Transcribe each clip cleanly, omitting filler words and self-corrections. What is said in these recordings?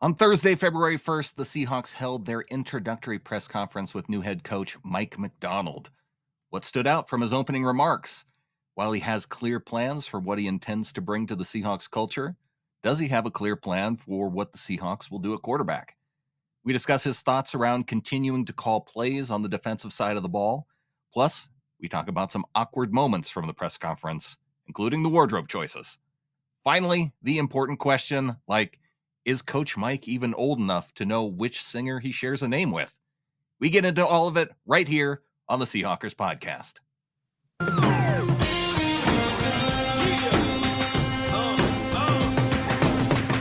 On Thursday, February 1st, the Seahawks held their introductory press conference with new head coach Mike Macdonald. What stood out from his opening remarks? While he has clear plans for what he intends to bring to the Seahawks culture, does he have a clear plan for what the Seahawks will do at quarterback? We discuss his thoughts around continuing to call plays on the defensive side of the ball. Plus, we talk about some awkward moments from the press conference, including the wardrobe choices. Finally, the important question, is Coach Mike even old enough to know which singer he shares a name with? We get into all of it right here on the Seahawkers podcast.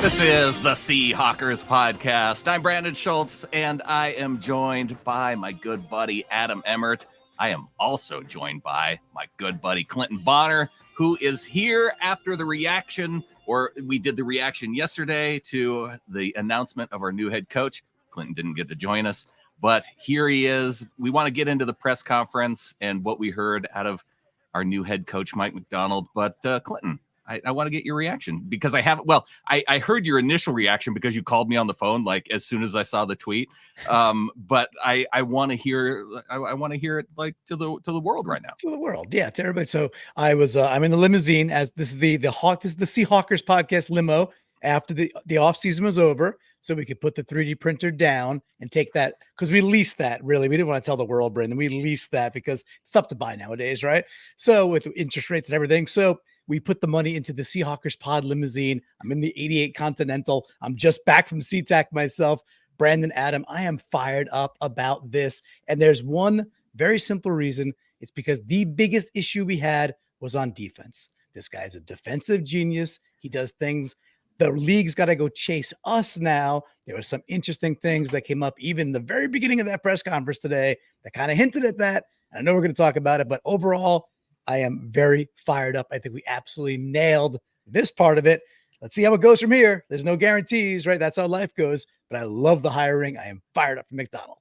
This is the Seahawkers podcast. I'm Brandon Schultz, and I am joined by my good buddy Adam Emmert. I am also joined by my good buddy Clinton Bonner, who is here after the reaction, or we did the reaction yesterday to the announcement of our new head coach. Clinton didn't get to join us, but here he is. We want to get into the press conference and what we heard out of our new head coach, Mike Macdonald. But Clinton, I want to get your reaction because I heard your initial reaction because you called me on the phone, as soon as I saw the tweet. But I want to hear, it to the world right now. To the world. Yeah. To everybody. So I'm in the limousine as this is the Seahawkers podcast limo after the off season was over. So we could put the 3D printer down and take that because we leased that. Really, we didn't want to tell the world, Brandon. We leased that because it's tough to buy nowadays, right? So with interest rates and everything. So we put the money into the Seahawkers pod limousine. I'm in the 88 Continental. I'm just back from SeaTac myself. Brandon, Adam, I am fired up about this. And there's one very simple reason. It's because the biggest issue we had was on defense. This guy's a defensive genius. He does things. The league's got to go chase us now. There were some interesting things that came up even in the very beginning of that press conference today that kind of hinted at that. I know we're going to talk about it, but overall, I am very fired up. I think we absolutely nailed this part of it. Let's see how it goes from here. There's no guarantees, right? That's how life goes. But I love the hiring. I am fired up for Macdonald.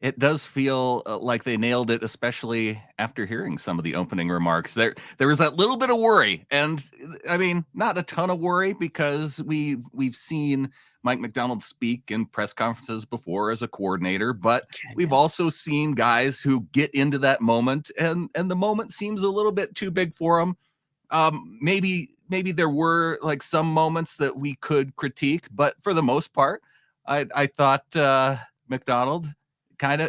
It does feel like they nailed it, especially after hearing some of the opening remarks. There was that little bit of worry, and I mean, not a ton of worry because we've seen Mike Macdonald speak in press conferences before as a coordinator, but we've also seen guys who get into that moment, and the moment seems a little bit too big for them. Maybe there were some moments that we could critique, but for the most part, I thought Macdonald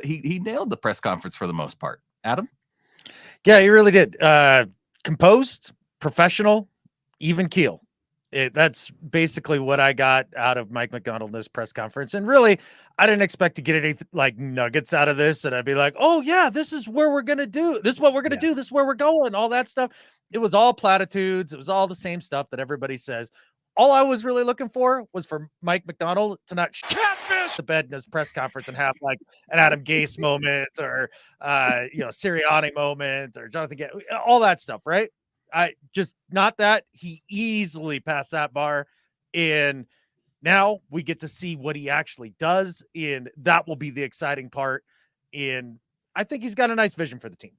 he nailed the press conference for the most part. Adam? Yeah, he really did. Composed, professional, even keel. That's basically what I got out of Mike Macdonald in this press conference. And really, I didn't expect to get any nuggets out of this. And I'd be like, oh yeah, this is where we're going to do. This is what we're going to do. This is where we're going. All that stuff. It was all platitudes. It was all the same stuff that everybody says. All I was really looking for was for Mike Macdonald to not catfish the bed in his press conference and have an Adam Gase moment or, Sirianni moment or Jonathan Gase, all that stuff, right? I just not that. He easily passed that bar. And now we get to see what he actually does. And that will be the exciting part. And I think he's got a nice vision for the team.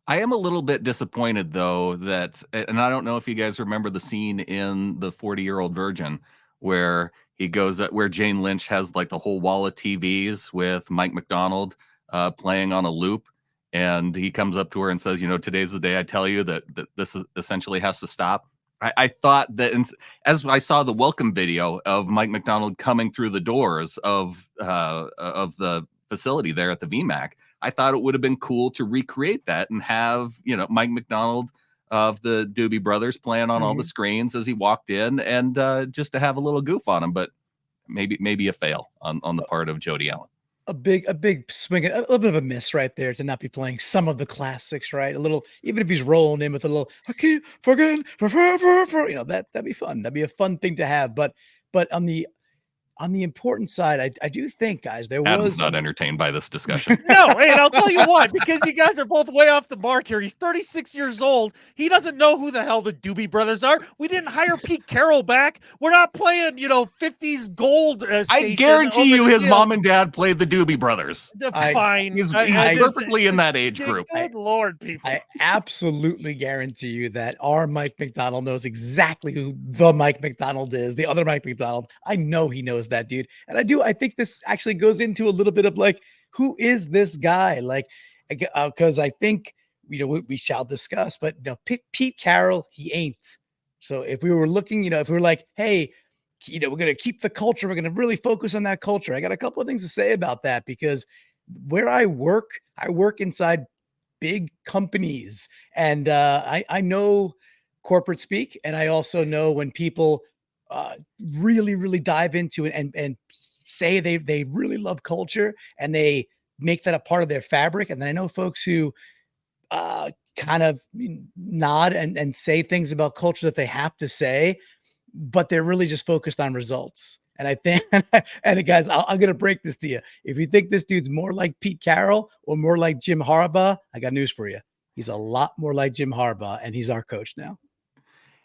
I am a little bit disappointed, though, and I don't know if you guys remember the scene in The 40-Year-Old Virgin where he goes where Jane Lynch has the whole wall of TVs with Mike Macdonald playing on a loop. And he comes up to her and says, today's the day I tell you that this essentially has to stop. I thought that as I saw the welcome video of Mike Macdonald coming through the doors of the facility there at the VMAC, I thought it would have been cool to recreate that and have, Mike Macdonald of the Doobie Brothers playing on all the screens as he walked in and just to have a little goof on him, but maybe a fail on the part of Jody Allen. A big swing, a little bit of a miss right there to not be playing some of the classics, right? A little, even if he's rolling in with a little, I keep forgetting, that'd be fun. That'd be a fun thing to have. But on the important side, I do think, guys, there Adam's was not entertained by this discussion. No, and I'll tell you what, because you guys are both way off the mark here. He's 36 years old. He doesn't know who the hell the Doobie brothers are. We didn't hire Pete Carroll back. We're not playing, 50s gold I station guarantee over you the his field. mom and dad played the Doobie brothers. Fine. He's I perfectly in that age group. Good Lord, people. I absolutely guarantee you that our Mike Macdonald knows exactly who the Mike Macdonald is, the other Mike Macdonald. I know he knows that dude. And I think this actually goes into a little bit of like, who is this guy? Like, because I think, we shall discuss, but Pete Carroll, he ain't. So if we were looking, if we were like, hey, we're going to keep the culture, we're going to really focus on that culture. I got a couple of things to say about that, because where I work inside big companies, and I know corporate speak, and I also know when people really, really dive into it and say they really love culture and they make that a part of their fabric. And then I know folks who kind of nod and say things about culture that they have to say, but they're really just focused on results. And I think, and guys, I'm going to break this to you. If you think this dude's more like Pete Carroll or more like Jim Harbaugh, I got news for you. He's a lot more like Jim Harbaugh, and he's our coach now.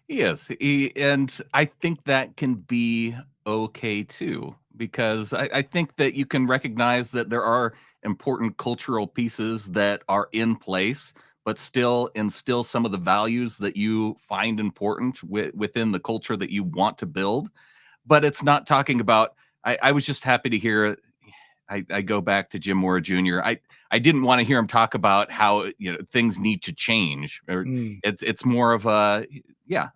Yes, and I think that can be okay too, because I think that you can recognize that there are important cultural pieces that are in place, but still instill some of the values that you find important within the culture that you want to build. But it's not talking about, I was just happy to hear, I go back to Jim Mora Jr. I didn't want to hear him talk about how things need to change. Or it's more of a,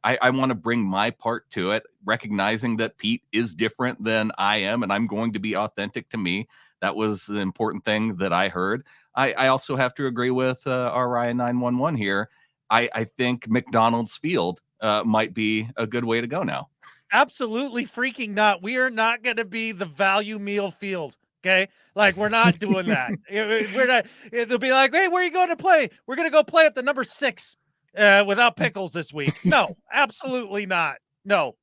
I want to bring my part to it, recognizing that Pete is different than I am, and I'm going to be authentic to me. That was the important thing that I heard. I also have to agree with Ryan 911 here. I think McDonald's Field might be a good way to go now. Absolutely freaking not. We are not going to be the value meal field. Okay. Like, we're not doing that. We're not, they'll be like, hey, where are you going to play? We're going to go play at the number 6 without pickles this week. No, absolutely not. No.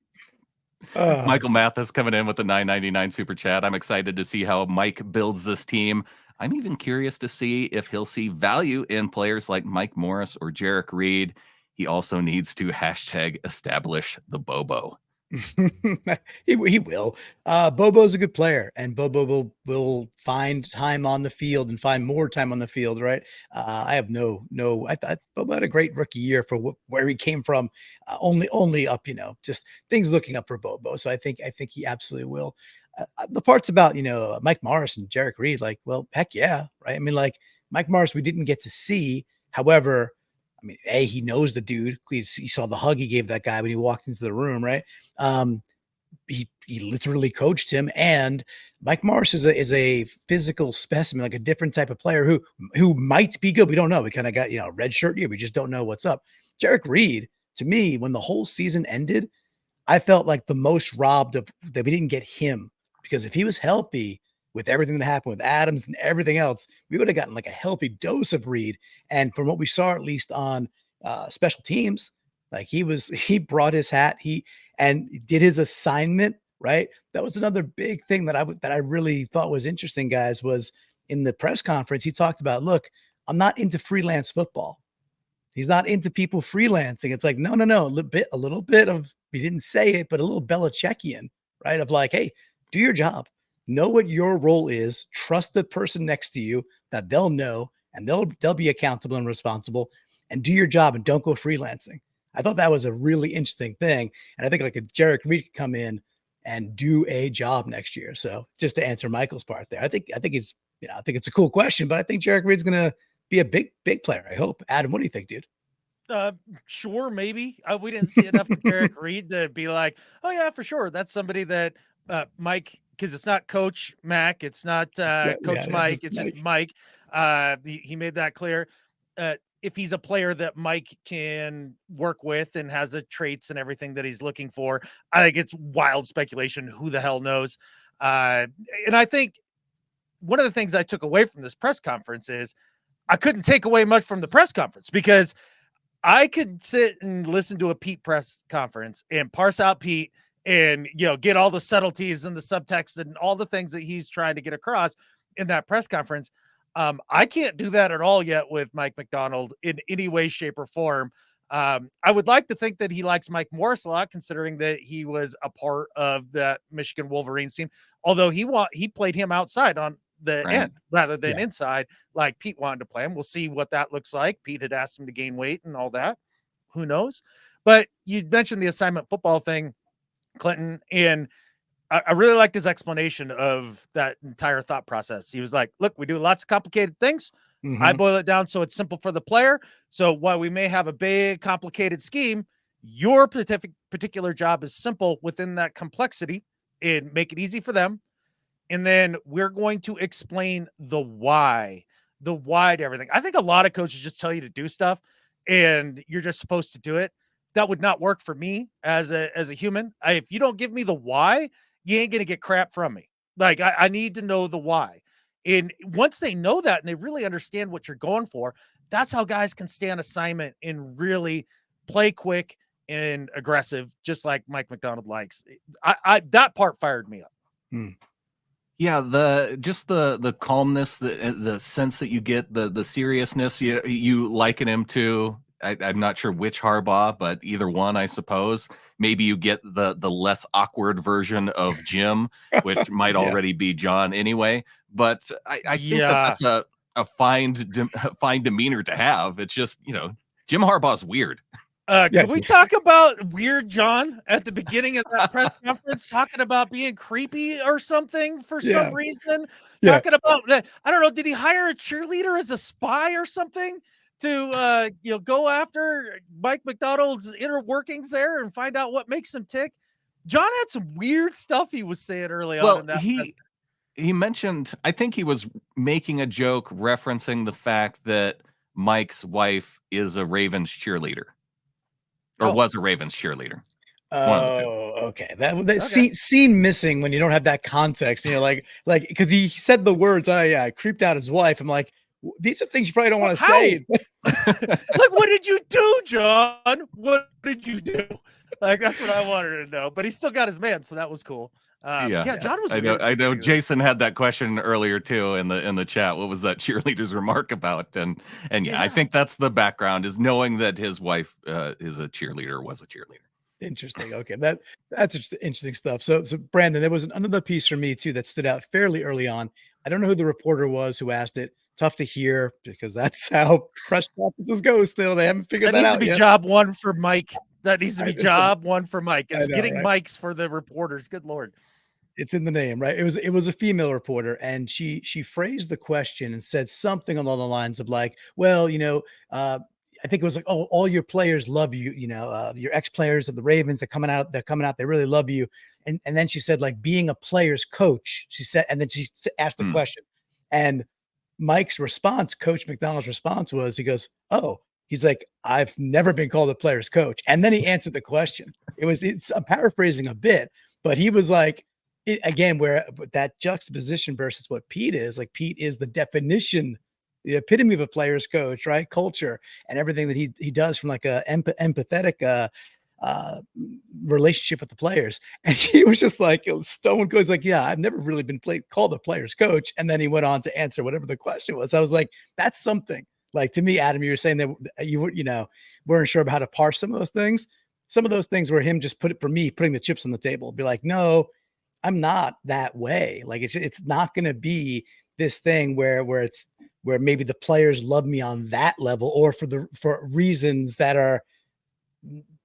Michael Mathis coming in with the $9.99 super chat. I'm excited to see how Mike builds this team. I'm even curious to see if he'll see value in players like Mike Morris or Jarek Reed. He also needs to #establish the Bobo. he will. Bobo's a good player, and Bobo will find time on the field and find more time on the field, right? I have no. I thought Bobo had a great rookie year for where he came from. Only up, just things looking up for Bobo. So I think he absolutely will. The parts about Mike Morris and Jarek Reed, like, well, heck yeah, right? I mean, like Mike Morris, we didn't get to see. However, I mean, he knows the dude. He saw the hug he gave that guy when he walked into the room, right? He literally coached him, and Mike Morris is a physical specimen, like a different type of player who might be good. We don't know. We kind of got red shirt here. We just don't know what's up. Jarek Reed, to me, when the whole season ended, I felt like the most robbed of that we didn't get him, because if he was healthy, with everything that happened with Adams and everything else, we would have gotten like a healthy dose of Reed. And from what we saw, at least on special teams, like he brought his hat, and did his assignment, right? That was another big thing that I really thought was interesting, guys, was in the press conference, he talked about, look, I'm not into freelance football. He's not into people freelancing. It's like, no, a little bit of, he didn't say it, but a little Belichickian, right? Of like, hey, do your job. Know what your role is. Trust the person next to you that they'll know, and they'll be accountable and responsible, and do your job and don't go freelancing. I thought that was a really interesting thing. And I think like a Jarek Reed could come in and do a job next year. So just to answer Michael's part there, I think he's, I think it's a cool question, but I think Jarek Reed's going to be a big player. I hope. Adam, what do you think, dude? Sure. Maybe we didn't see enough of Jarek Reed to be like, oh yeah, for sure. That's somebody that Mike, because it's not Coach Mac, it's not Coach Mike, it's just Mike. He made that clear. If he's a player that Mike can work with and has the traits and everything that he's looking for, I think it's wild speculation. Who the hell knows? And I think one of the things I took away from this press conference is I couldn't take away much from the press conference, because I could sit and listen to a Pete press conference and parse out Pete and, get all the subtleties and the subtext and all the things that he's trying to get across in that press conference. I can't do that at all yet with Mike Macdonald in any way, shape, or form. I would like to think that he likes Mike Morris a lot, considering that he was a part of that Michigan Wolverines team. Although he played him outside on the end rather than inside, like Pete wanted to play him. We'll see what that looks like. Pete had asked him to gain weight and all that. Who knows? But you mentioned the assignment football thing, Clinton, and I really liked his explanation of that entire thought process. He was like, look, we do lots of complicated things. Mm-hmm. I boil it down so it's simple for the player. So while we may have a big, complicated scheme, your particular job is simple within that complexity and make it easy for them. And then we're going to explain the why to everything. I think a lot of coaches just tell you to do stuff and you're just supposed to do it. That would not work for me as a human. If you don't give me the why, you ain't going to get crap from me. Like I need to know the why. And once they know that and they really understand what you're going for, that's how guys can stay on assignment and really play quick and aggressive, just like Mike Macdonald likes. That part fired me up. Yeah, the calmness, the sense that you get, the seriousness you liken him to. I'm not sure which Harbaugh, but either one, I suppose. Maybe you get the less awkward version of Jim, which might already be John anyway. But I think that's a fine demeanor to have. It's just, Jim Harbaugh's weird. Can we talk about Weird John at the beginning of that press conference, talking about being creepy or something for some reason? Talking about that. I don't know. Did he hire a cheerleader as a spy or something to go after Mike Macdonald's inner workings there and find out what makes him tick? John had some weird stuff he was saying early on in that. He mentioned, I think he was making a joke referencing the fact that Mike's wife is a Ravens cheerleader. Or was a Ravens cheerleader. Okay. That scene missing when you don't have that context. Like because he said the words, I creeped out his wife. I'm like, these are things you probably don't want to say. Like, what did you do, John? What did you do? Like, that's what I wanted to know. But he still got his man, so that was cool. John was. I know. Jason had that question earlier too in the chat. What was that cheerleader's remark about? And I think that's the background, is knowing that his wife is a cheerleader, was a cheerleader. Interesting. Okay, that's interesting stuff. So Brandon, there was another piece for me too that stood out fairly early on. I don't know who the reporter was who asked it. Tough to hear because that's how press conferences go. Still, they haven't figured that out. That needs to be job one for Mike. That needs to be job one for Mike. Is getting mics for the reporters. Good Lord. It's in the name, right? It was a female reporter, and she phrased the question and said something along the lines of like, well, I think it was like, oh, all your players love you, your ex-players of the Ravens, they're coming out, they really love you. And then she said, like, being a player's coach, she said, and then she asked the question. And Mike's response, Coach Macdonald's response was, he goes, oh, he's like, I've never been called a player's coach. And then he answered the question. I'm paraphrasing a bit, but he was like, again, where that juxtaposition versus what Pete is, like Pete is the definition, the epitome of a player's coach, right? Culture and everything that he does from like a empathetic relationship with the players. And he was just like stone cold. He's like, yeah, I've never really been called a player's coach. And then he went on to answer whatever the question was. I was like, that's something. Like, to me, Adam, you were saying that you weren't sure about how to parse some of those things. Some of those things were him just putting the chips on the table, be like, no, I'm not that way. Like, it's not going to be this thing where maybe the players love me on that level, or for reasons that are,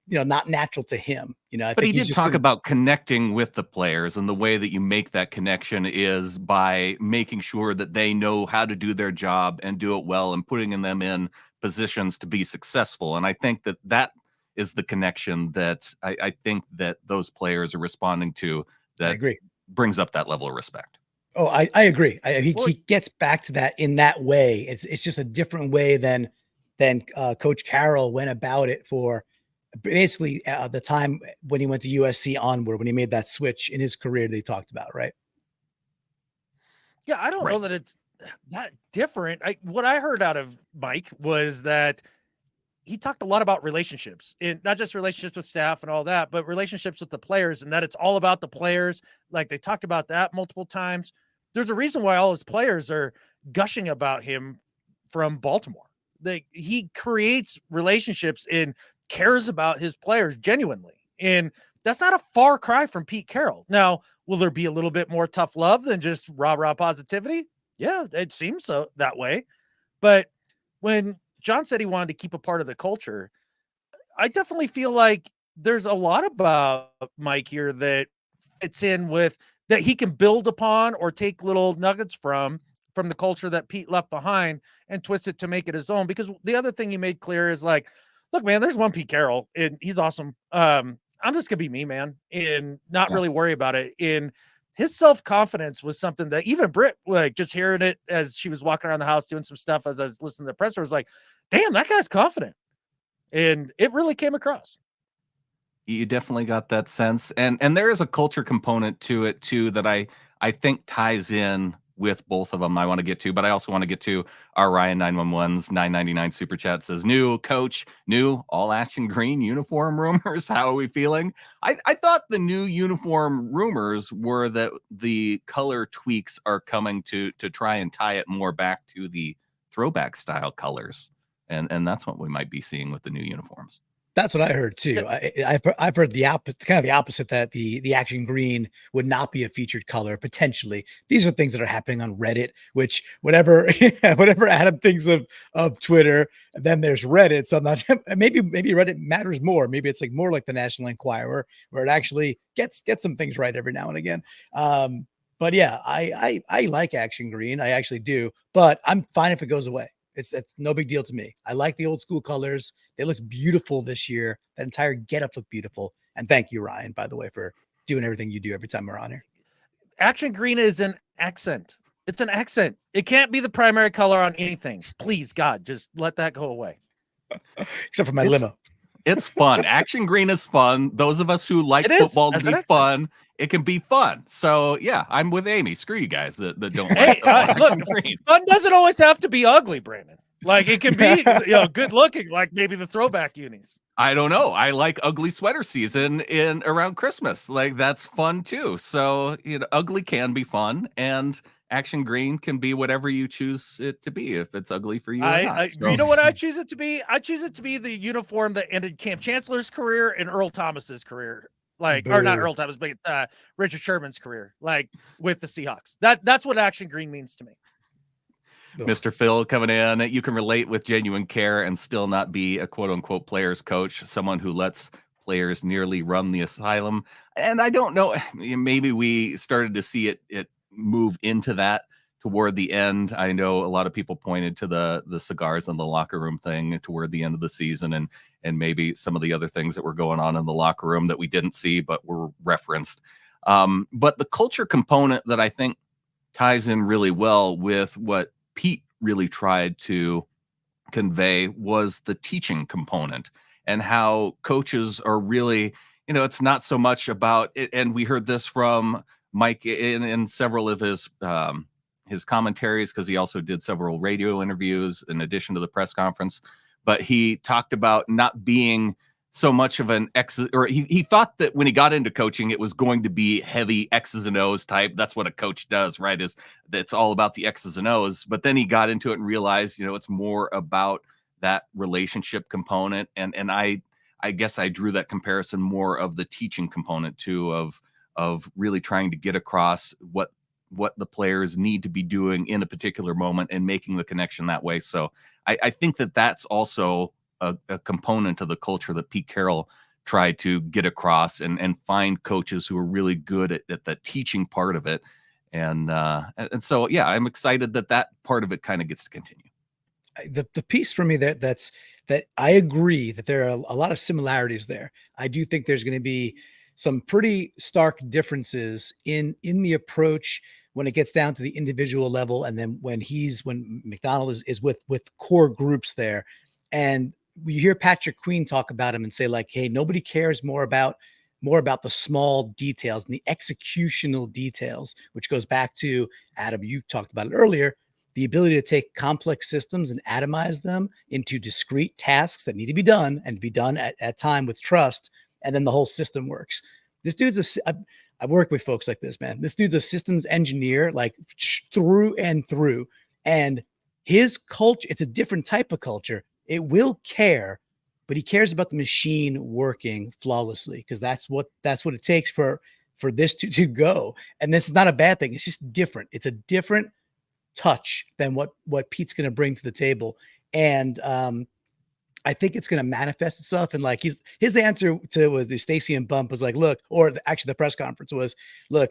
not natural to him. But he did talk about connecting with the players, and the way that you make that connection is by making sure that they know how to do their job and do it well, and putting them in positions to be successful. And I think that is the connection that I think that those players are responding to. That I agree. Brings up that level of respect. Oh, I agree. He gets back to that in that way. It's just a different way than Coach Carroll went about it for basically the time when he went to USC onward, when he made that switch in his career that he talked about, right? Yeah, I don't know that it's that different. What I heard out of Mike was that he talked a lot about relationships, and not just relationships with staff and all that, but relationships with the players, and that it's all about the players. Like they talked about that multiple times. There's a reason why all his players are gushing about him from Baltimore. He creates relationships and cares about his players genuinely. And that's not a far cry from Pete Carroll. Now, will there be a little bit more tough love than just rah-rah positivity? Yeah, it seems so that way. But when John said he wanted to keep a part of the culture, I definitely feel like there's a lot about Mike here that fits in with that he can build upon or take little nuggets from the culture that Pete left behind and twist it to make it his own. Because the other thing he made clear is like, look, man, there's one Pete Carroll and he's awesome. I'm just gonna be me, man, and not really worry about it. And his self-confidence was something that even Britt, like just hearing it as she was walking around the house doing some stuff as I was listening to the presser, was like, damn, that guy's confident. And it really came across. You definitely got that sense. And there is a culture component to it too that I think ties in with both of them I want to get to, but I also want to get to our Ryan 911's 999 super chat says, new coach, new all ash and green uniform rumors. How are we feeling? I thought the new uniform rumors were that the color tweaks are coming to try and tie it more back to the throwback style colors. And that's what we might be seeing with the new uniforms. That's what I heard too. I've heard the opposite, that the action green would not be a featured color potentially. These are things that are happening on Reddit, which whatever Adam thinks of Twitter, then there's Reddit. So I'm not, maybe Reddit matters more. Maybe it's like more like the National Enquirer, where it actually gets some things right every now and again. But yeah, I like action green. I actually do, but I'm fine if it goes away. It's no big deal to me. I like the old school colors. They look beautiful this year. That entire getup looked beautiful. And thank you, Ryan, by the way, for doing everything you do every time we're on here. Action green is an accent. It's an accent. It can't be the primary color on anything. Please, God, just let that go away. Except for my limo. It's fun. Action green is fun. Those of us who like football to be fun, it can be fun. So yeah, I'm with Amy. Screw you guys that don't like action green. Fun doesn't always have to be ugly, Brandon. Like it can be, good looking, like maybe the throwback unis. I don't know. I like ugly sweater season in around Christmas. Like that's fun too. So ugly can be fun, and action green can be whatever you choose it to be. If it's ugly for you, you know what I choose it to be? I choose it to be the uniform that ended Camp Chancellor's career and Earl Thomas's career. Like, or not Earl Thomas, but Richard Sherman's career, like with the Seahawks. That's what action green means to me. Mr. Phil coming in. You can relate with genuine care and still not be a quote unquote player's coach, someone who lets players nearly run the asylum. And I don't know, maybe we started to see it move into that toward the end. I know a lot of people pointed to the cigars in the locker room thing toward the end of the season, and maybe some of the other things that were going on in the locker room that we didn't see but were referenced. But the culture component that I think ties in really well with what Pete really tried to convey was the teaching component, and how coaches are really, it's not so much about it. And we heard this from Mike in several of his commentaries, because he also did several radio interviews in addition to the press conference. But he talked about not being so much of an he thought that when he got into coaching, it was going to be heavy X's and O's type. That's what a coach does, right? Is it's all about the X's and O's. But then he got into it and realized, it's more about that relationship component. And I guess I drew that comparison more of the teaching component too, of really trying to get across what the players need to be doing in a particular moment and making the connection that way. So I think that that's also a component of the culture that Pete Carroll tried to get across, and find coaches who are really good at the teaching part of it. And so, yeah, I'm excited that part of it kind of gets to continue. The piece for me that I agree that there are a lot of similarities there. I do think there's going to be some pretty stark differences in the approach when it gets down to the individual level. And then when Macdonald is with core groups there, and you hear Patrick Queen talk about him and say like, hey, nobody cares more about the small details and the executional details, which goes back to Adam. You talked about it earlier. the ability to take complex systems and atomize them into discrete tasks that need to be done and be done at time with trust. And then the whole system works. This dude's I work with folks like this, man. This dude's a systems engineer, like through and through. And his culture, it's a different type of culture. It will care, but he cares about the machine working flawlessly, because that's what it takes for this to go. And this is not a bad thing. It's just different. It's a different touch than what Pete's going to bring to the table. And I think it's going to manifest itself. And like his answer to the Stacey and Bump was like, look, or actually the press conference was, look,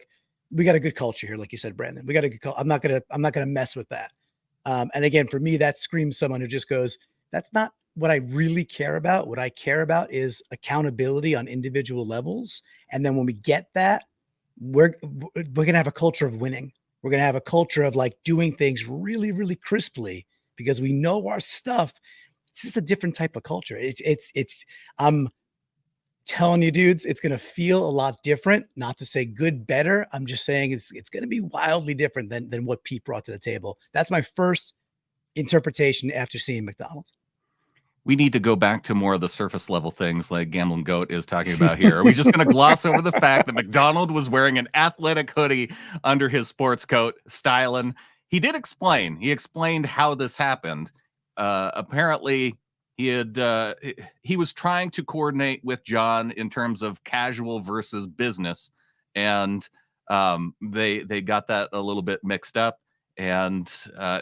we got a good culture here. Like you said, Brandon, we got a good culture. I'm not going to mess with that. And again, for me, that screams someone who just goes, that's not what I really care about. What I care about is accountability on individual levels. And then when we get that, we're going to have a culture of winning. We're going to have a culture of like doing things really, really crisply because we know our stuff. It's just a different type of culture. I'm telling you, dudes, it's going to feel a lot different. Not to say good, better. I'm just saying it's going to be wildly different than what Pete brought to the table. That's my first interpretation after seeing Macdonald. We need to go back to more of the surface level things like Gambling Goat is talking about here. Are we just going to gloss over the fact that Macdonald was wearing an athletic hoodie under his sports coat, styling? He did explain. He explained how this happened. Apparently, he was trying to coordinate with John in terms of casual versus business, and they got that a little bit mixed up. And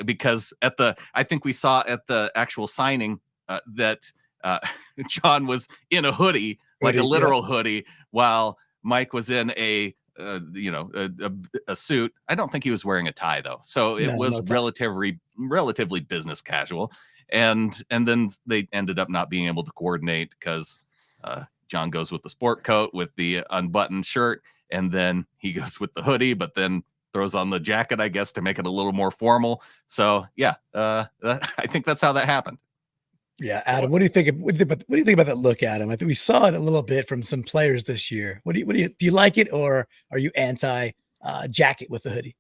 because I think we saw at the actual signing that John was in a hoodie, like a literal hoodie, while Mike was in a suit. I don't think he was wearing a tie though, so it was relatively business casual. And then they ended up not being able to coordinate because John goes with the sport coat with the unbuttoned shirt, and then he goes with the hoodie, but then throws on the jacket, I guess, to make it a little more formal. So yeah, I think that's how that happened. Yeah, Adam, what do you think about that look, Adam? I think we saw it a little bit from some players this year. Do you like it, or are you anti jacket with the hoodie?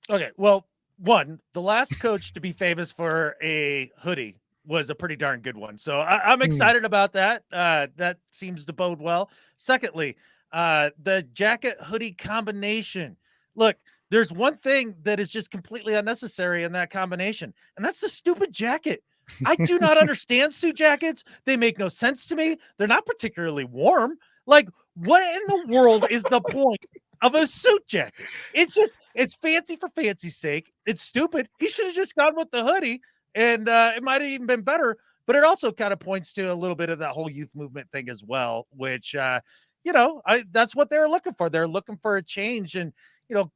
Okay, well, the last coach to be famous for a hoodie was a pretty darn good one. So I'm excited about that. That seems to bode well. Secondly, the jacket hoodie combination. Look, there's one thing that is just completely unnecessary in that combination, and that's the stupid jacket. I do not understand suit jackets. They make no sense to me. They're not particularly warm. Like, what in the world is the point of a suit jacket? It's fancy for fancy's sake. It's stupid. He should have just gone with the hoodie, and it might have even been better. But it also kind of points to a little bit of that whole youth movement thing as well, which, that's what they're looking for. They're looking for a change. And,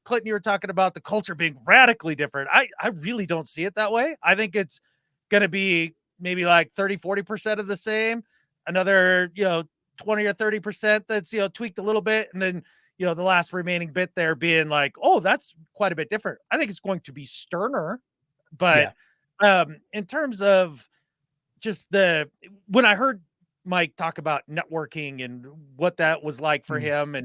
Clinton, you were talking about the culture being radically different. I really don't see it that way. I think it's going to be maybe like 30-40% of the same, another 20 or 30% that's tweaked a little bit, and then the last remaining bit there being like, oh, that's quite a bit different. I think it's going to be sterner, but in terms of just when I heard Mike talk about networking and what that was like for him,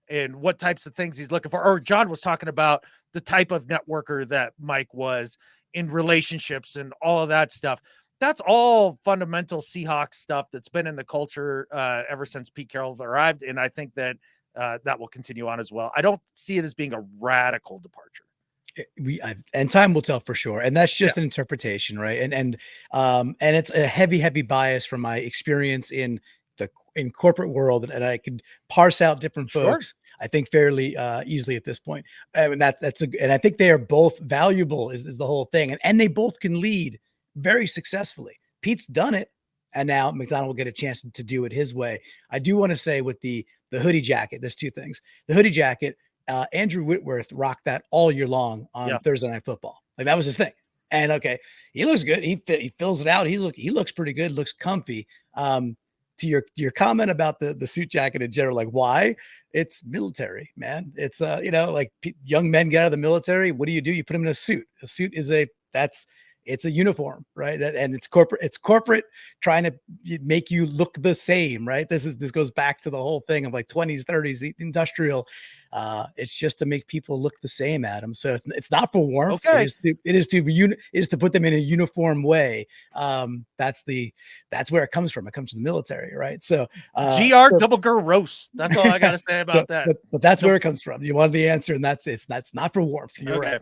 and what types of things he's looking for, or John was talking about the type of networker that Mike was in relationships and all of that stuff. That's all fundamental Seahawks stuff that's been in the culture ever since Pete Carroll arrived. And I think that that will continue on as well. I don't see it as being a radical departure. And time will tell for sure. And that's just an interpretation, right? And it's a heavy bias from my experience in corporate world. And I can parse out different folks, I think, fairly easily at this point. And and I think they are both valuable is the whole thing. And they both can lead very successfully. Pete's done it, and now Macdonald will get a chance to do it his way. I do want to say with the hoodie jacket, there's two things. The hoodie jacket, Andrew Whitworth rocked that all year long on Thursday Night Football. Like, that was his thing. And okay, he looks good. He fills it out. He looks pretty good. Looks comfy. To your comment about the suit jacket in general, like, why? It's military, man. It's like young men get out of the military. What do? You put them in a suit. A suit is it's a uniform, right? And it's corporate trying to make you look the same, right? This goes back to the whole thing of like 20s, 30s, the industrial. It's just to make people look the same, Adam. So it's not for warmth. Okay. It is to put them in a uniform way. That's where it comes from. It comes from the military, right? So double girl roast. That's all I got to say about that. But that's where it comes from. You wanted the answer, and that's not for warmth. You're right.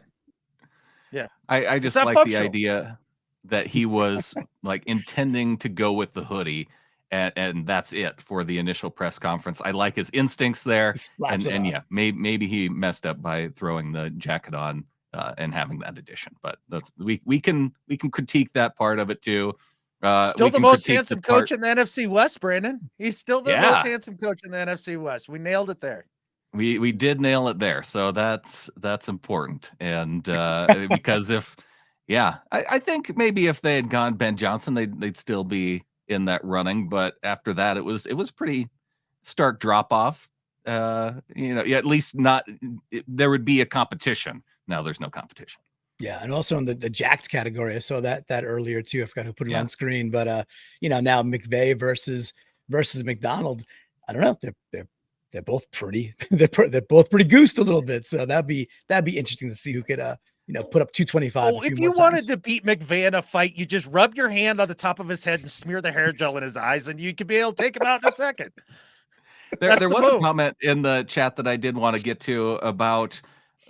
Yeah. I just like the idea that he was like intending to go with the hoodie, and that's it for the initial press conference. I like his instincts there, and yeah, maybe he messed up by throwing the jacket on and having that addition. But that's we can critique that part of it too. Still the most handsome coach in the NFC West, Brandon. He's still the most handsome coach in the NFC West. We nailed it there. We did nail it there, so that's important. And because I think maybe if they had gone Ben Johnson, they'd still be in that running. But after that, it was pretty stark drop off. At least there would be a competition. Now there's no competition. Yeah, and also in the jacked category, I saw that earlier too. I forgot who put it on screen, but now McVay versus Macdonald. I don't know. They're both pretty. They're both pretty goosed a little bit. So that'd be interesting to see who could put up 225. If you wanted to beat McVay in a fight, you just rub your hand on the top of his head and smear the hair gel in his eyes, and you could be able to take him out in a second. There was a comment in the chat that I did want to get to about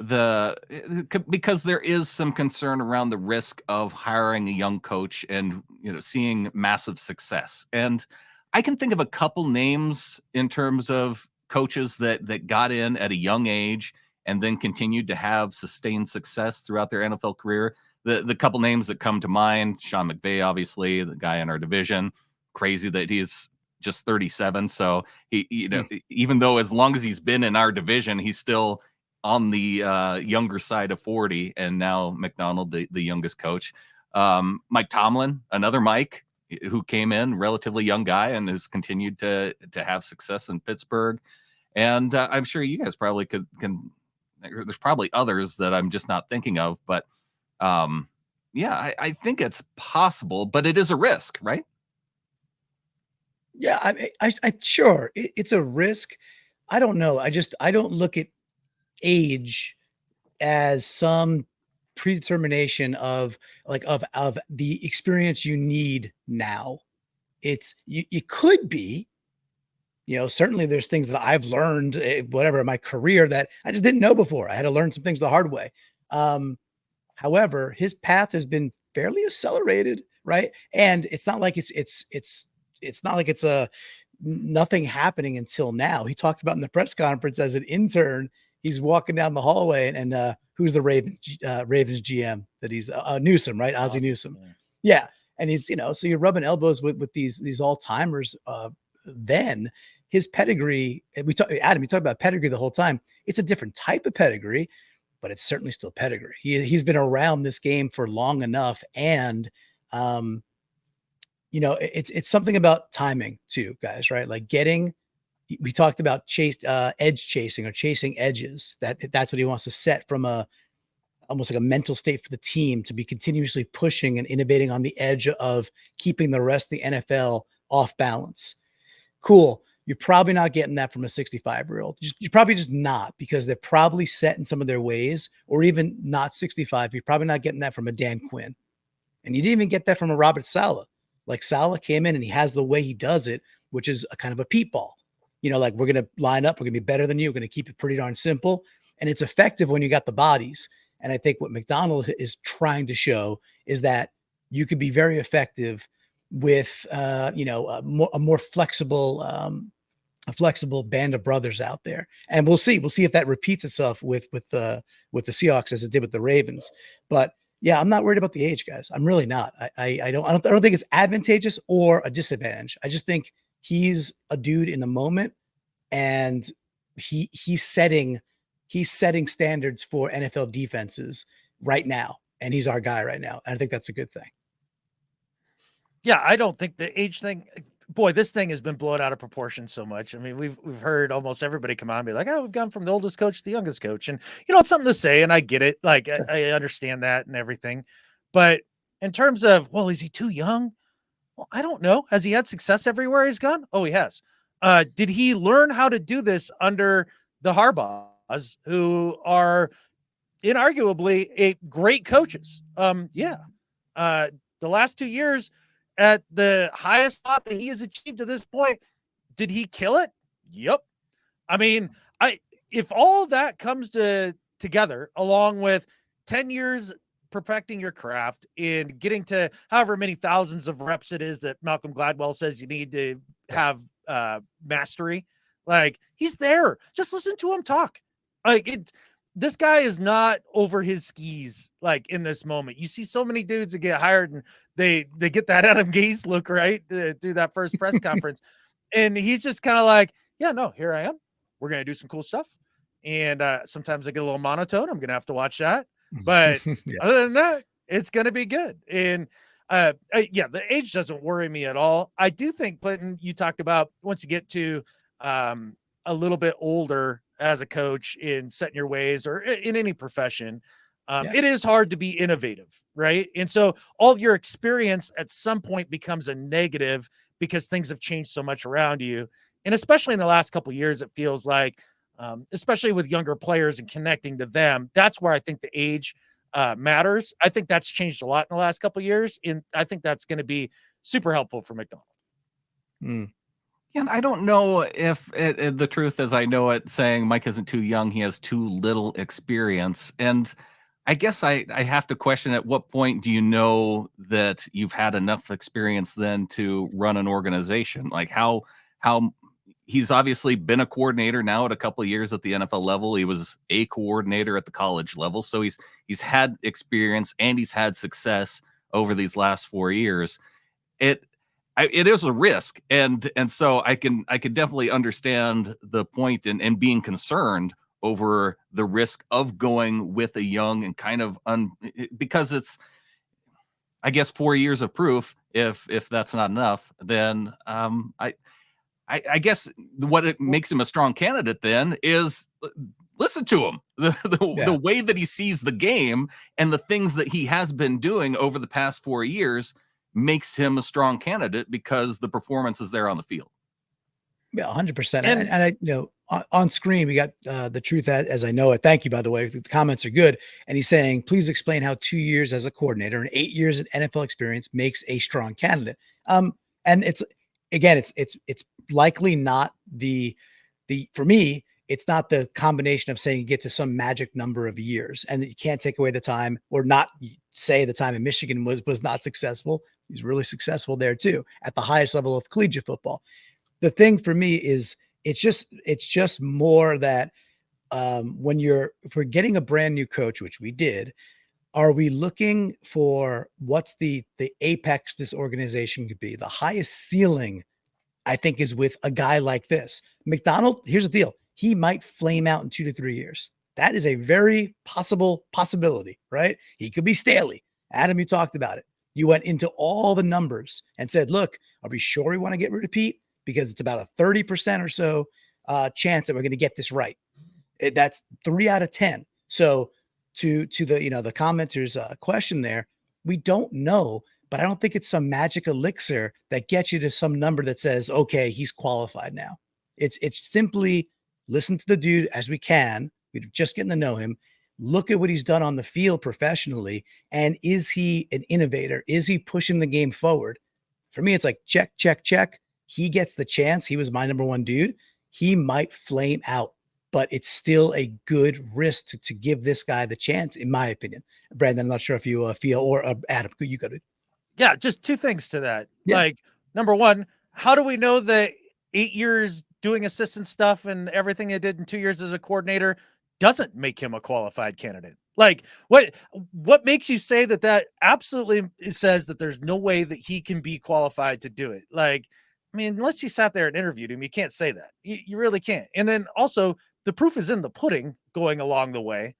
because there is some concern around the risk of hiring a young coach and seeing massive success. And I can think of a couple names in terms of coaches that got in at a young age and then continued to have sustained success throughout their NFL career. The couple names that come to mind: Sean McVay, obviously, the guy in our division. Crazy that he's just 37. So he, even though as long as he's been in our division, he's still on the younger side of 40. And now Macdonald, the youngest coach. Mike Tomlin, another Mike, who came in, relatively young guy, and has continued to have success in Pittsburgh. And I'm sure you guys probably can. There's probably others that I'm just not thinking of, but I think it's possible, but it is a risk, right? Yeah, I sure it's a risk. I don't know. I don't look at age as some predetermination of the experience you need now. It could be, certainly there's things that I've learned, whatever, in my career that I just didn't know before. I had to learn some things the hard way. However, his path has been fairly accelerated, right? And it's not like it's not like it's nothing happening until now. He talked about in the press conference as an intern, he's walking down the hallway and who's the Ravens GM that he's Newsom, right? Ozzie Newsom. Yeah. And he's, so you're rubbing elbows with these all-timers. Then his pedigree, Adam, you talk about pedigree the whole time. It's a different type of pedigree, but it's certainly still pedigree. He's been around this game for long enough. And, it's something about timing too, guys, right? Like we talked about edge chasing or chasing edges. That's what he wants to set from almost like a mental state for the team to be continuously pushing and innovating on the edge of keeping the rest of the NFL off balance. Cool. You're probably not getting that from a 65-year-old. You're probably just not, because they're probably set in some of their ways, or even not 65. You're probably not getting that from a Dan Quinn. And you didn't even get that from a Robert Saleh. Like Saleh came in and he has the way he does it, which is a kind of a Pete ball. Like we're going to line up. We're going to be better than you. We're going to keep it pretty darn simple. And it's effective when you got the bodies. And I think what Macdonald is trying to show is that you could be very effective with, a more flexible, a flexible band of brothers out there. And we'll see if that repeats itself with the Seahawks as it did with the Ravens. But yeah, I'm not worried about the age, guys. I'm really not. I don't think it's advantageous or a disadvantage. I just think he's a dude in the moment, and he's setting standards for NFL defenses right now, and he's our guy right now. And I think that's a good thing. Yeah, I don't think the age thing. Boy, this thing has been blown out of proportion so much. I mean, we've heard almost everybody come on and be like, "Oh, we've gone from the oldest coach to the youngest coach," and it's something to say, and I get it. Like I understand that and everything, but In terms of, well, is he too young? Well, I don't know. Has he had success everywhere he's gone? Oh, he has. Did he learn how to do this under the Harbaughs, who are inarguably great coaches? Yeah. The last 2 years at the highest spot that he has achieved to this point, did he kill it? Yep. I mean, if all that comes together along with 10 years perfecting your craft and getting to however many thousands of reps it is that Malcolm Gladwell says you need to have mastery, like, he's there. Just listen to him talk. This guy is not over his skis. Like, in this moment, you see so many dudes that get hired and they get that Adam Gase look, right, through that first press conference. And he's just kind of like, yeah, no, here I am. We're going to do some cool stuff. And sometimes I get a little monotone. I'm going to have to watch that. But Yeah. other than that, it's going to be good. And yeah, the age doesn't worry me at all. I do think, Clinton, you talked about once you get to a little bit older as a coach in setting your ways or in any profession, it is hard to be innovative, right? And so all your experience at some point becomes a negative because things have changed so much around you. And especially in the last couple of years, it feels like, especially with younger players and connecting to them, that's where I think the age matters. I think that's changed a lot in the last couple of years. And I think that's going to be super helpful for Macdonald. Mm. And I don't know if the truth is, I know it saying Mike isn't too young, he has too little experience. And I guess I have to question, at what point do you know that you've had enough experience then to run an organization? Like, how he's obviously been a coordinator now at a couple of years at the NFL level. He was a coordinator at the college level. So he's had experience and he's had success over these last 4 years. It is a risk. And so I can definitely understand the point and being concerned over the risk of going with a young and kind of because it's, I guess, 4 years of proof. If that's not enough, then I guess what it makes him a strong candidate then is listen to him, the way that he sees the game and the things that he has been doing over the past 4 years makes him a strong candidate because the performance is there on the field. Yeah, 100%. And I, on screen, we got the truth as I know it. Thank you, by the way. The comments are good. And he's saying, please explain how 2 years as a coordinator and 8 years of NFL experience makes a strong candidate. And it's, again, it's likely not the for me, it's not the combination of saying you get to some magic number of years and you can't take away the time or not say the time in Michigan was not successful. He's really successful there too, at the highest level of collegiate football. The thing for me is it's just more that if we're getting a brand new coach, which we did, are we looking for what's the apex this organization could be? The highest ceiling, I think, is with a guy like this. Macdonald, here's the deal. He might flame out in 2 to 3 years. That is a very possibility, right? He could be Staley. Adam, you talked about it. You went into all the numbers and said, look, are we sure we want to get rid of Pete? Because it's about a 30% or so chance that we're going to get this right. That's 3 out of 10. So to the commenter's question there, we don't know, but I don't think it's some magic elixir that gets you to some number that says, okay, he's qualified now. It's simply listen to the dude as we can. We're just getting to know him. Look at what he's done on the field professionally. And is he an innovator? Is he pushing the game forward? For me, it's like check, check, check. He gets the chance. He was my number one dude. He might flame out, but it's still a good risk to give this guy the chance, in my opinion. Brandon, I'm not sure if you feel, or Adam, you got it. Yeah, just two things to that. Yeah. Like, number one, how do we know that 8 years doing assistant stuff and everything they did in 2 years as a coordinator doesn't make him a qualified candidate? Like, what makes you say that absolutely says that there's no way that he can be qualified to do it? Like, I mean, unless you sat there and interviewed him, you can't say that. You really can't. And then also, the proof is in the pudding going along the way.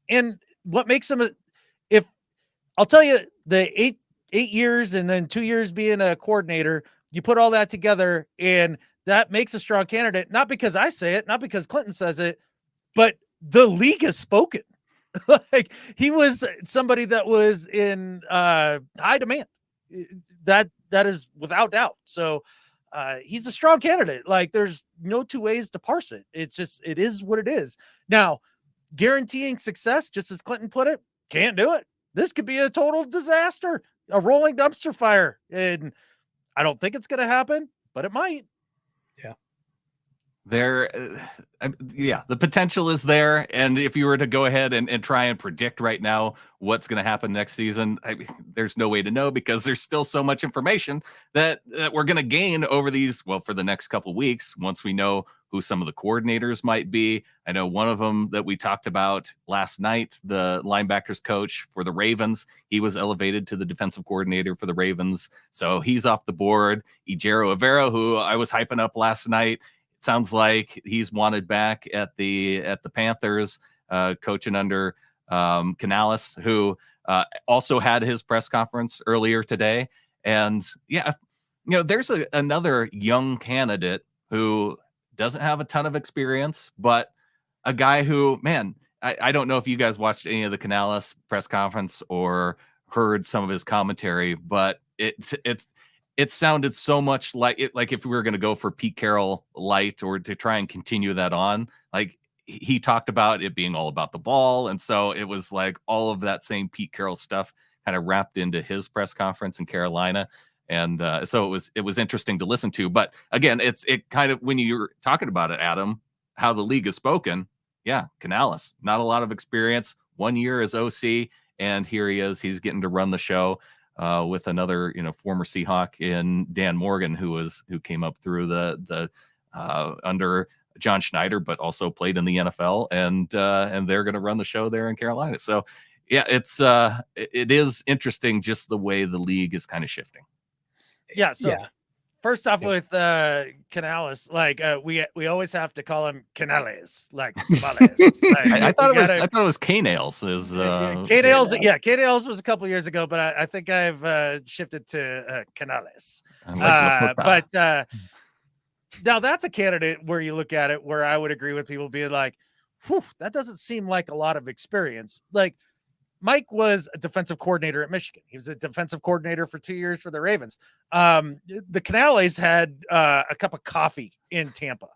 And what makes him if I'll tell you, the eight years and then 2 years being a coordinator, you put all that together and that makes a strong candidate, not because I say it, not because Clinton says it, but the league has spoken. Like he was somebody that was in high demand. That is without doubt. So he's a strong candidate. Like there's no two ways to parse it. It's just, it is what it is. Now, guaranteeing success, just as Clinton put it, can't do it. This could be a total disaster, a rolling dumpster fire. And I don't think it's going to happen, but it might. Yeah. The potential is there. And if you were to go ahead and try and predict right now what's going to happen next season, there's no way to know because there's still so much information that we're going to gain over these, well, for the next couple of weeks, once we know who some of the coordinators might be. I know one of them that we talked about last night, the linebackers coach for the Ravens, he was elevated to the defensive coordinator for the Ravens. So he's off the board. Ejiro Evero, who I was hyping up last night, sounds like he's wanted back at the Panthers, coaching under Canales, who also had his press conference earlier today. And yeah, there's another young candidate who doesn't have a ton of experience, but a guy who, man, I don't know if you guys watched any of the Canales press conference or heard some of his commentary, but it sounded so much like if we were going to go for Pete Carroll light or to try and continue that on, like he talked about it being all about the ball. And so it was like all of that same Pete Carroll stuff kind of wrapped into his press conference in Carolina. And so it was interesting to listen to. But again, it kind of, when you're talking about it, Adam, how the league has spoken. Yeah. Canales, not a lot of experience, 1 year as OC. And here he is, he's getting to run the show. With another, former Seahawk in Dan Morgan, who came up through the under John Schneider, but also played in the NFL, and they're going to run the show there in Carolina. So, yeah, it is interesting just the way the league is kind of shifting. Yeah. So first off, with Canales, like we always have to call him Canales, like Canales. I thought it was Canales. Canales, Canales was a couple years ago, but I think I've shifted to Canales. But now that's a candidate where you look at it where I would agree with people being like, whew, that doesn't seem like a lot of experience. Like Mike was a defensive coordinator at Michigan. He was a defensive coordinator for 2 years for the Ravens. The Canales had a cup of coffee in Tampa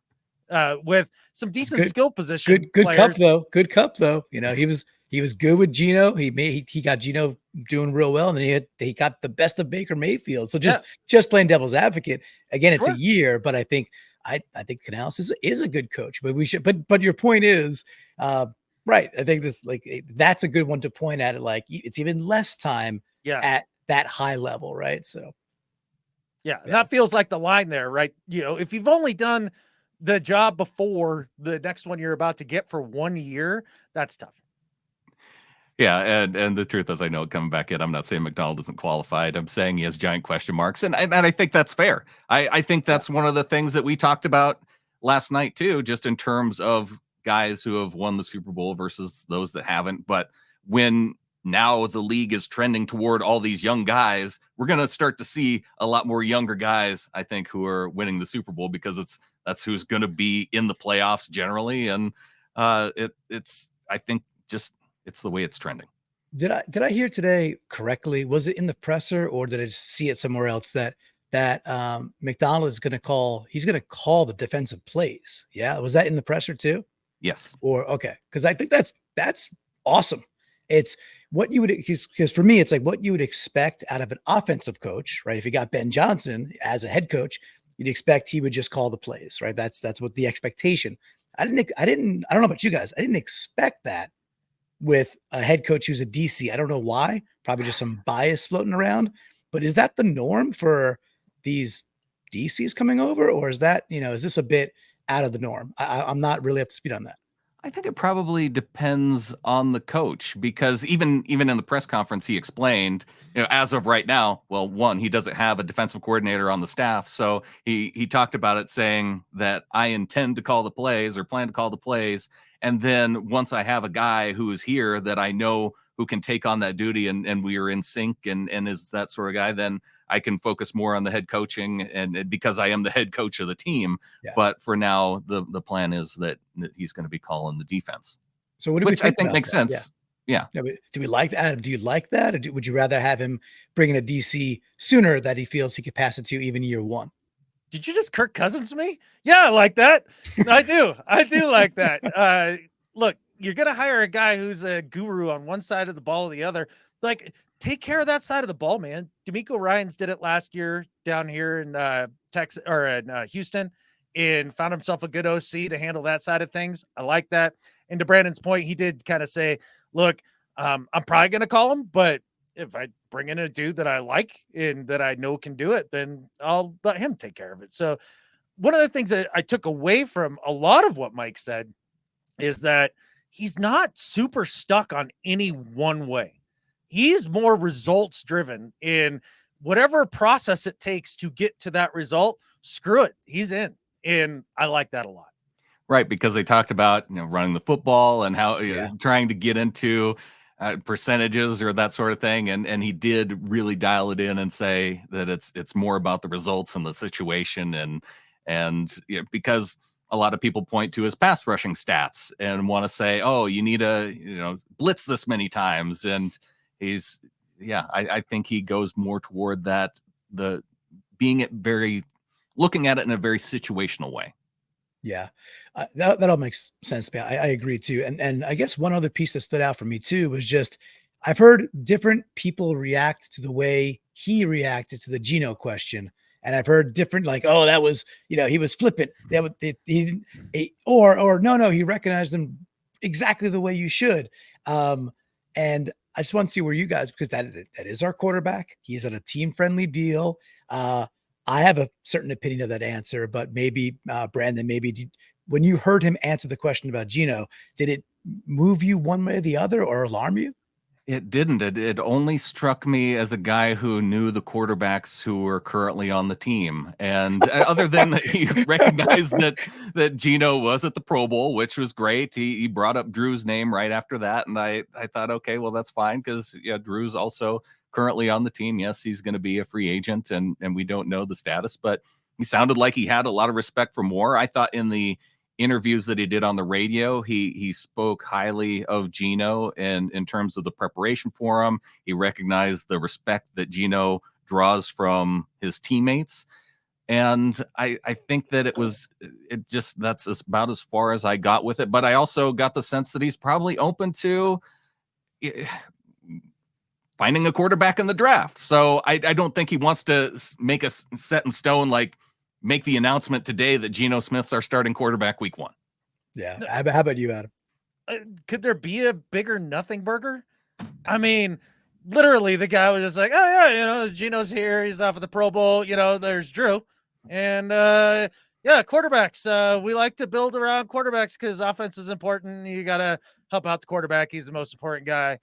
with some decent skill position. Good cup though. Good cup though. He was good with Geno. He got Geno doing real well, and then he got the best of Baker Mayfield. So just playing devil's advocate again. It's a year, but I think Canales is a good coach. But we should. But your point is. Right. I think that's a good one to point at it. Like it's even less time at that high level. Right. So. Yeah. That feels like the line there, right? If you've only done the job before the next one you're about to get for 1 year, that's tough. Yeah. And the truth is, I know coming back in, I'm not saying Macdonald isn't qualified. I'm saying he has giant question marks. And I think that's fair. I think that's one of the things that we talked about last night too, just in terms of guys who have won the Super Bowl versus those that haven't. But when now the league is trending toward all these young guys, we're going to start to see a lot more younger guys, I think, who are winning the Super Bowl because that's who's going to be in the playoffs generally. And I think it's the way it's trending. Did I hear today correctly? Was it in the presser or did I see it somewhere else that Macdonald is going to call the defensive plays? Yeah. Was that in the presser too? Yes. Okay. Cause I think that's awesome. It's what you would, because for me, it's like what you would expect out of an offensive coach, right? If you got Ben Johnson as a head coach, you'd expect he would just call the plays, right? That's what the expectation. I don't know about you guys. I didn't expect that with a head coach who's a DC. I don't know why, probably just some bias floating around, but is that the norm for these DCs coming over? Or is that, is this a bit out of the norm? I'm not really up to speed on that. I think it probably depends on the coach because even in the press conference, he explained, as of right now, well, one, he doesn't have a defensive coordinator on the staff. So he talked about it saying that I intend to call the plays or plan to call the plays. And then once I have a guy who is here that I know who can take on that duty and we are in sync and is that sort of guy, then I can focus more on the head coaching and because I am the head coach of the team. Yeah. But for now, the plan is that he's going to be calling the defense. So what do we think I think makes sense. Yeah. No, but do we like that? Do you like that? Or would you rather have him bring in a DC sooner that he feels he could pass it to even year one? Did you just Kirk Cousins me? Yeah, I like that. I do. I do like that. Look, you're going to hire a guy who's a guru on one side of the ball or the other. Like, take care of that side of the ball, man. D'Amico Ryans did it last year down here in Texas or in Houston and found himself a good OC to handle that side of things. I like that. And to Brandon's point, he did kind of say, look, I'm probably going to call him, but if I bring in a dude that I like and that I know can do it, then I'll let him take care of it. So one of the things that I took away from a lot of what Mike said is that he's not super stuck on any one way. He's more results driven in whatever process it takes to get to that result. Screw it. He's in. And I like that a lot. Right, because they talked about running the football and how Yeah. trying to get into percentages or that sort of thing, and he did really dial it in and say that it's more about the results and the situation, and because a lot of people point to his pass rushing stats and want to say, oh, you need a blitz this many times, and he's I think he goes more toward that, the being looking at it in a very situational way. Yeah, that all makes sense to me. I agree too. And I guess one other piece that stood out for me too was just I've heard different people react to the way he reacted to the Geno question, and I've heard different like, oh, that was he was flippant. That was he didn't, or no, he recognized them exactly the way you should. And I just want to see where you guys, because that is our quarterback. He's on a team friendly deal. I have a certain opinion of that answer, but maybe Brandon, when you heard him answer the question about Geno, did it move you one way or the other or alarm you? It didn't. It only struck me as a guy who knew the quarterbacks who were currently on the team. And other than that, he recognized that Geno was at the Pro Bowl, which was great. He brought up Drew's name right after that. And I thought, okay, well, that's fine, because Drew's also currently on the team. Yes, he's going to be a free agent, and we don't know the status, but he sounded like he had a lot of respect for Moore. I thought in the interviews that he did on the radio, he spoke highly of Geno and in terms of the preparation for him. He recognized the respect that Geno draws from his teammates. And I think that that's about as far as I got with it. But I also got the sense that he's probably open to finding a quarterback in the draft. So I don't think he wants to make a set in stone, like make the announcement today that Geno Smith's our starting quarterback week 1. Yeah. How about you, Adam? Could there be a bigger nothing burger? I mean, literally the guy was just like, oh yeah, Geno's here. He's off of the Pro Bowl. There's Drew. And quarterbacks. We like to build around quarterbacks because offense is important. You got to help out the quarterback. He's the most important guy.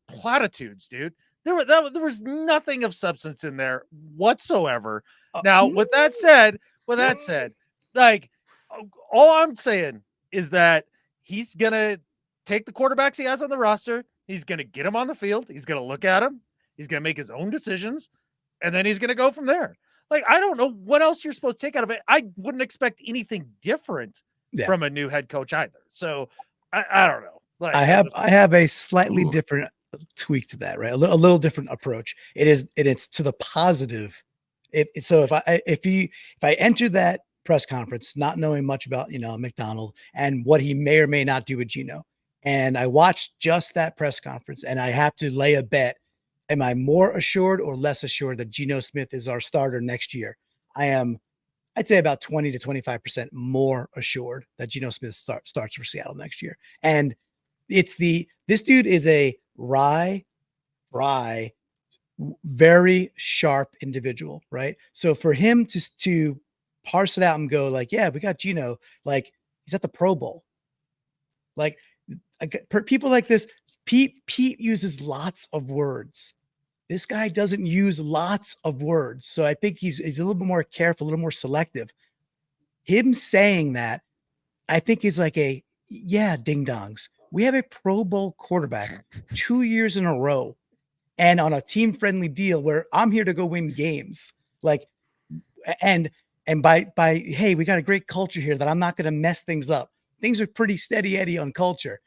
Platitudes, dude. There was nothing of substance in there whatsoever. Now, with that said, like, all I'm saying is that he's gonna take the quarterbacks he has on the roster. He's gonna get them on the field. He's gonna look at them. He's gonna make his own decisions, and then he's gonna go from there. Like, I don't know what else you're supposed to take out of it. I wouldn't expect anything different from a new head coach either. So I don't know. Like, I have a slightly different tweak to that, right? A little different approach. It's to the positive. So if I enter that press conference not knowing much about Macdonald and what he may or may not do with Geno, and I watched just that press conference, and I have to lay a bet, am I more assured or less assured that Geno Smith is our starter next year? I'd say about 20 to 25% more assured that Geno Smith starts for Seattle next year. And this dude is a wry, very sharp individual, right? So for him to parse it out and go like, yeah, we got Geno, like he's at the Pro Bowl. Like people like this, Pete uses lots of words. This guy doesn't use lots of words. So I think he's a little bit more careful, a little more selective. Him saying that, I think is like ding dongs. We have a Pro Bowl quarterback 2 years in a row and on a team friendly deal where I'm here to go win games. Like, and by, hey, we got a great culture here that I'm not going to mess things up. Things are pretty steady Eddie on culture.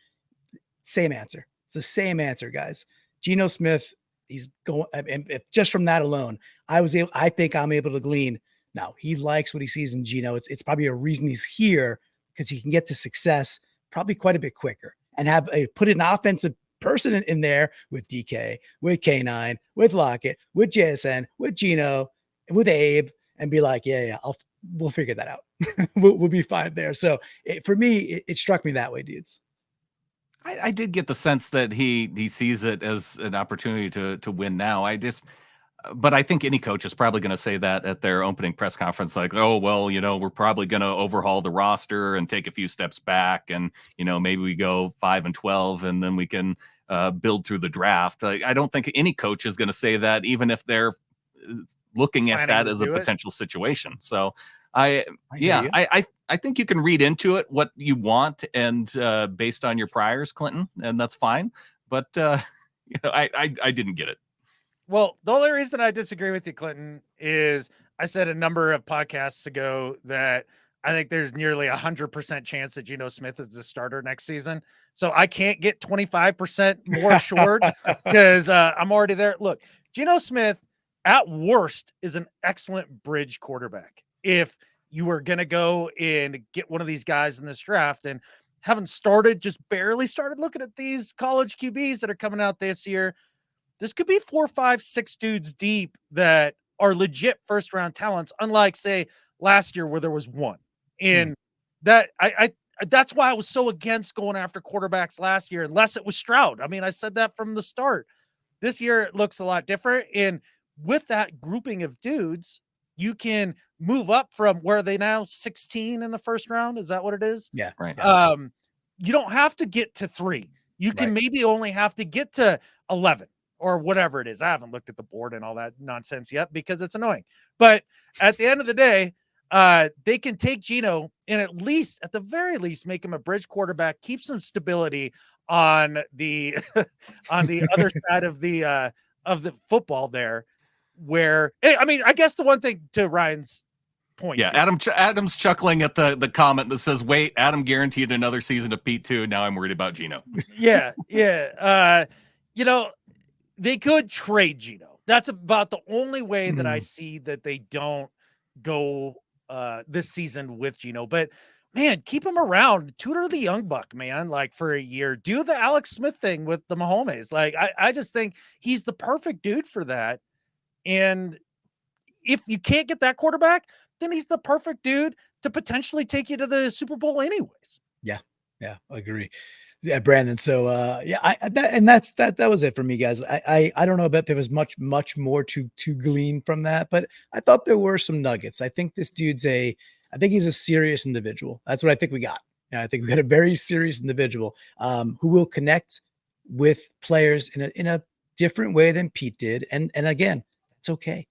Same answer. the same answer, guys. Geno Smith, he's going, and if just from that alone, I think I'm able to glean. Now he likes what he sees in Geno. It's probably a reason he's here, because he can get to success probably quite a bit quicker and have put an offensive person in there with DK, with K9, with Lockett, with JSN, with Geno, with Abe, and be like, yeah, we'll figure that out. we'll be fine there. So for me, it struck me that way, dudes. I did get the sense that he sees it as an opportunity to win now. But I think any coach is probably going to say that at their opening press conference, like, oh, well, we're probably going to overhaul the roster and take a few steps back. And, maybe we go 5-12 and then we can build through the draft. I don't think any coach is going to say that, even if they're looking at that as a potential situation. So I think you can read into it what you want, and based on your priors, Clinton, and that's fine. But, I didn't get it. Well, the only reason I disagree with you, Clinton, is I said a number of podcasts ago that I think there's nearly 100% chance that Geno Smith is the starter next season. So I can't get 25% more assured because I'm already there. Look, Geno Smith at worst is an excellent bridge quarterback. If you were going to go and get one of these guys in this draft and haven't just barely started looking at these college QBs that are coming out this year, this could be 4, 5, 6 dudes deep that are legit first round talents, unlike say last year where there was one. And that that's why I was so against going after quarterbacks last year, unless it was Stroud. I mean, I said that from the start. This year it looks a lot different. And with that grouping of dudes, you can move up from where are they now 16 in the first round. Is that what it is? Yeah. Right. You don't have to get to 3. You can maybe only have to get to 11. Or whatever it is. I haven't looked at the board and all that nonsense yet because it's annoying. But at the end of the day, they can take Geno and at the very least, make him a bridge quarterback, keep some stability on the on the other side of the football there. Where I guess the one thing to Ryan's point. Yeah, Adam's chuckling at the comment that says, "Wait, Adam guaranteed another season of Pete too. Now I'm worried about Geno." Yeah. They could trade Geno. That's about the only way that I see that they don't go this season with Geno. But man, keep him around. Tutor the young buck, man, like for a year. Do the Alex Smith thing with the Mahomes. Like I just think he's the perfect dude for that. And if you can't get that quarterback, then he's the perfect dude to potentially take you to the Super Bowl anyways. Yeah, I agree. Yeah, Brandon. So that was it for me, guys. I don't know that there was much more to glean from that, but I thought there were some nuggets. I think this dude's I think he's a serious individual. That's what I think we got. I think we got a very serious individual who will connect with players in a different way than Pete did. And again, it's okay.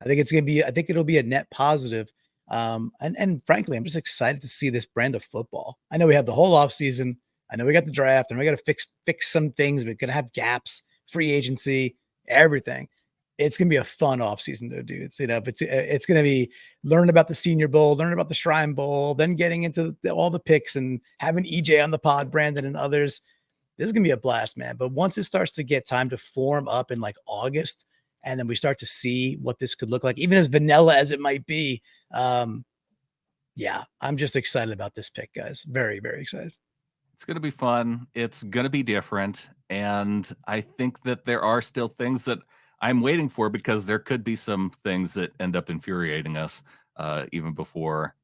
I think it'll be a net positive. And frankly, I'm just excited to see this brand of football. I know we have the whole off season. I know we got the draft and we got to fix some things. We're going to have gaps, free agency, everything. It's going to be a fun offseason though, dudes. It's going to be learning about the Senior Bowl, learning about the Shrine Bowl, then getting into all the picks and having EJ on the pod, Brandon and others. This is going to be a blast, man. But once it starts to get time to form up in like August, and then we start to see what this could look like, even as vanilla as it might be. I'm just excited about this pick, guys. Very, very excited. It's going to be fun. It's going to be different. And I think that there are still things that I'm waiting for, because there could be some things that end up infuriating us even before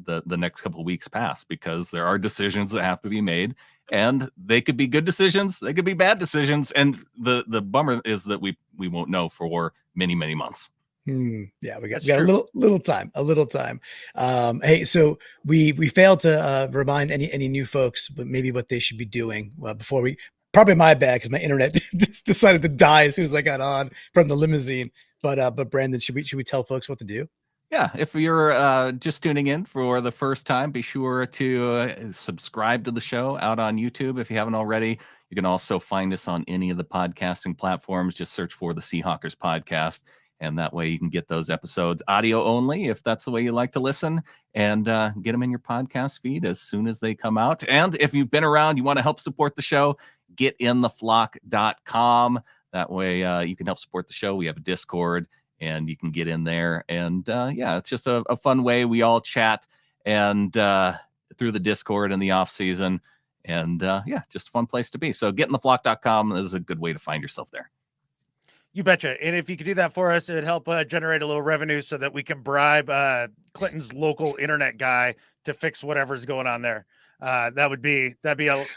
the next couple of weeks pass, because there are decisions that have to be made, and they could be good decisions. They could be bad decisions. And the bummer is that we won't know for many, many months. Yeah, we got a little time. Hey, so we failed to remind any new folks, but maybe what they should be doing before we. Probably my bad because my internet just decided to die as soon as I got on from the limousine. But Brandon, should we tell folks what to do? Yeah, if you're just tuning in for the first time, be sure to subscribe to the show out on YouTube if you haven't already. You can also find us on any of the podcasting platforms. Just search for the Seahawkers Podcast, and that way you can get those episodes audio only if that's the way you like to listen, and get them in your podcast feed as soon as they come out. And if you've been around, you want to help support the show, getintheflock.com. That way you can help support the show. We have a Discord and you can get in there. And yeah, it's just a fun way. We all chat and through the Discord in the off season. And yeah, just a fun place to be. So getintheflock.com is a good way to find yourself there. You betcha. And if you could do that for us, it'd help generate a little revenue so that we can bribe Clinton's local internet guy to fix whatever's going on there. That'd be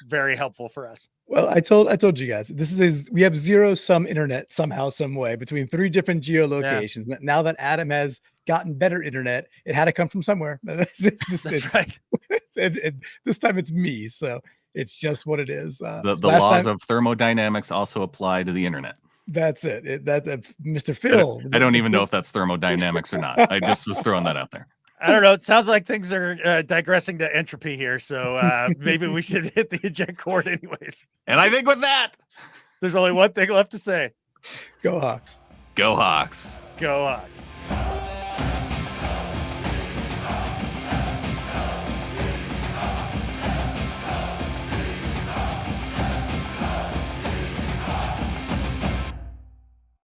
very helpful for us. Well, I told you guys, we have zero sum internet somehow, some way between 3 different geolocations. Yeah. Now that Adam has gotten better internet, it had to come from somewhere. That's right. This time it's me. So it's just what it is. The laws of thermodynamics also apply to the internet. That's it. Mr. Phil. I don't even know if that's thermodynamics or not. I just was throwing that out there. I don't know. It sounds like things are digressing to entropy here. So maybe we should hit the eject cord anyways. And I think with that, there's only one thing left to say. Go Hawks. Go Hawks. Go Hawks.